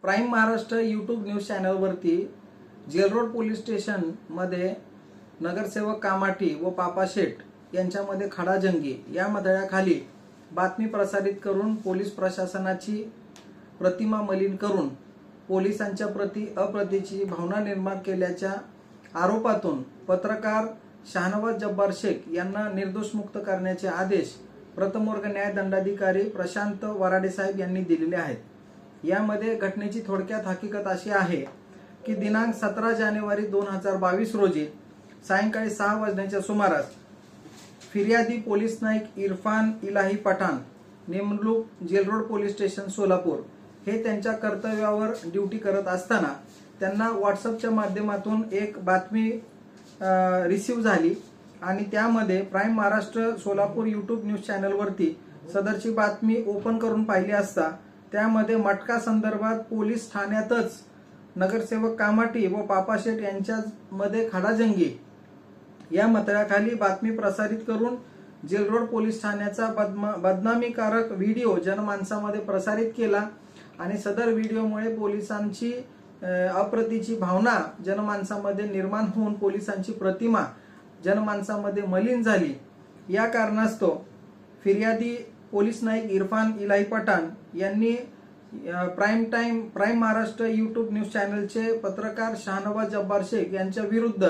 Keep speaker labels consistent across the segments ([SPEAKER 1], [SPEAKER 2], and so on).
[SPEAKER 1] Prime Maharashtra YouTube news चॅनलवरती Jail Road police station मध्ये नगरसेवक कामाटी व पापा शेठ यांच्यामध्ये खडाजंगी या मथळ्याखाली बातमी प्रसारित करून पोलीस प्रशासनाची प्रतिमा मलिन करून पोलिसांच्या प्रति अप्रतीची भावना निर्माण केल्याच्या आरोपातून पत्रकार शाहनवाज जब्बार शेख यांना निर्दोष मुक्त करण्याचे आदेश प्रथम वर्ग न्याय दंडाधिकारी प्रशांत वराडे साहेब यांनी दिलेले आहेत। यामध्ये घटनेची थोडक्यात हकीकत अशी आहे की दिनांक 17 जानेवारी 2022 रोजी सायंकाळी 6 वाजण्याच्या सुमारास फिर्यादी पोलीस नाईक इरफान इलाही पठाण नेमणूक जेलरोड पोलीस स्टेशन सोलापूर हे त्यांच्या कर्तव्यावर ड्युटी करत असताना त्यांना व्हॉट्सअपच्या माध्यमातून एक बातमी रिसीव्ह झाली आणि त्यामध्ये prime Maharashtra Solapur YouTube news चॅनलवरती सदरची बातमी ओपन करून पाहिली असता त्यामध्ये मटका संदर्भात पोलीस ठाण्यातच नगरसेवक कामाटी व पापा शेठ यांच्यामध्ये खडाजंगी या मथळ्याखाली बातमी प्रसारित करून जेलरोड पोलीस ठाण्याचा बदनामीकारक व्हिडिओ जनमानसामध्ये प्रसारित केला आणि सदर व्हिडिओमुळे पोलिसांची अप्रतीची भावना जनमानसामध्ये निर्माण होऊन पोलिसांची प्रतिमा जनमानसामध्ये मलिन झाली। या कारणास्तव फिर्यादी पोलीस नाईक इरफान इलाही पठाण यांनी प्राईम महाराष्ट्र यूट्यूब न्यूज चॅनलचे पत्रकार शाहनवाज जब्बार शेख यांच्या विरुद्ध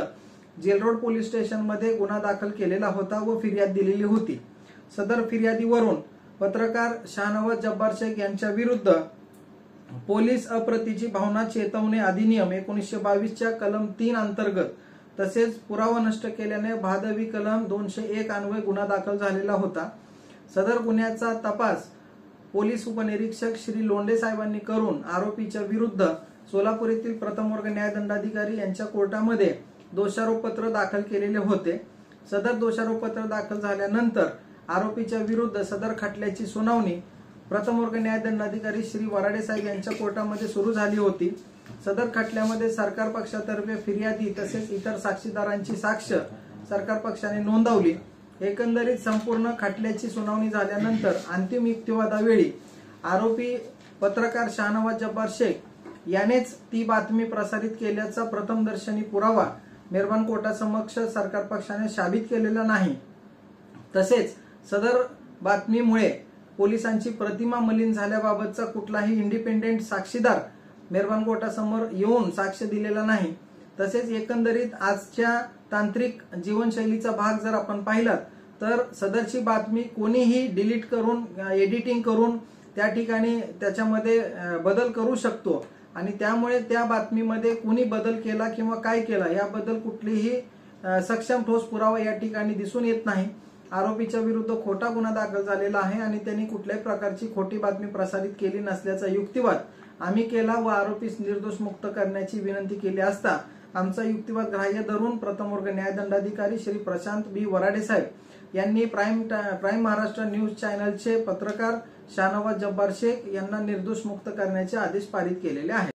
[SPEAKER 1] जेलरोड पोलीस स्टेशन मध्ये गुन्हा दाखल केलेला होता व फिर्याद दिलेली होती। सदर फिर्यादीवरून पत्रकार शाहनवाज जब्बार शेख यांच्या विरुद्ध पोलीस अप्रतीची भावना चेतवणे अधिनियम 1922 च्या कलम 3 अंतर्गत तसेच पुरावा नष्ट केल्याने भादवी कलम 201 अन्वये गुन्हा दाखल झालेला होता। सदर गुन्ह्याचा तपास पोलीस उपनिरीक्षक श्री लोंढे साहेबांनी करून आरोपीच्या विरुद्ध सोलापूर येथील प्रथम वर्ग न्याय दंडाधिकारी यांच्या कोर्टामध्ये दोषारोपपत्र दाखल केलेले होते। सदर दोषारोपपत्र दाखल झाल्यानंतर आरोपीच्या विरुद्ध सदर खटल्याची सुनावणी प्रथम वर्ग न्याय दंडाधिकारी श्री वराडे साहेब यांच्या कोर्टामध्ये सुरू झाली होती। सदर खटल्यामध्ये सरकार पक्षातर्फे फिर्यादी तसेच इतर साक्षीदारांची साक्ष सरकार पक्षाने नोंदवली। एकंदरीत संपूर्ण खटल्याची सुनावणी झाल्यानंतर अंतिम युक्तिवादावेळी आरोपी पत्रकार शाहनवाज जब्बार शेख यानेच ती बातमी प्रसारित केल्याचा प्रथमदर्शनी पुरावा मेहरबान कोर्टासमक्ष सरकार पक्षाने साबित केलेला नाही। तसेच सदर बातमीमुळे पोलिसांची प्रतिमा मलिन झाल्याबाबतचा कुठलाही इंडिपेंडेंट साक्षीदार मेहरबान कोर्टासमोर येऊन साक्ष दिलेला नाही। तसेच एकंदरीत आजच्या तांत्रिक जीवनशैलीचा भाग जर आपण पाहिलात तर सदरची बातमी कोणीही डिलीट करून एडिटिंग करून त्या ठिकाणी त्याच्यामध्ये बदल करू शकतो आणि त्यामुळे त्या बातमीमध्ये कोणी बदल केला किंवा काय केला याबद्दल कुठलीही सक्षम ठोस पुरावा या ठिकाणी दिसून येत नाही। आरोपीच्या विरुद्ध खोटा गुन्हा दाखल झालेला आहे आणि त्यांनी कुठल्याही प्रकारची खोटी बातमी प्रसारित केली नसल्याचा युक्तिवाद आम्ही केला व आरोपीस निर्दोष मुक्त करण्याची विनंती केली असता आमचा युक्तिवाद ग्राह्य धरून प्रथम वर्ग न्याय दंडाधिकारी श्री प्रशांत बी वराडे साहेब यांनी प्राईम महाराष्ट्र न्यूज चॅनलचे पत्रकार शाहनवाज जब्बार शेख यांना निर्दोष मुक्त करण्याचे आदेश पारित केलेले आहेत।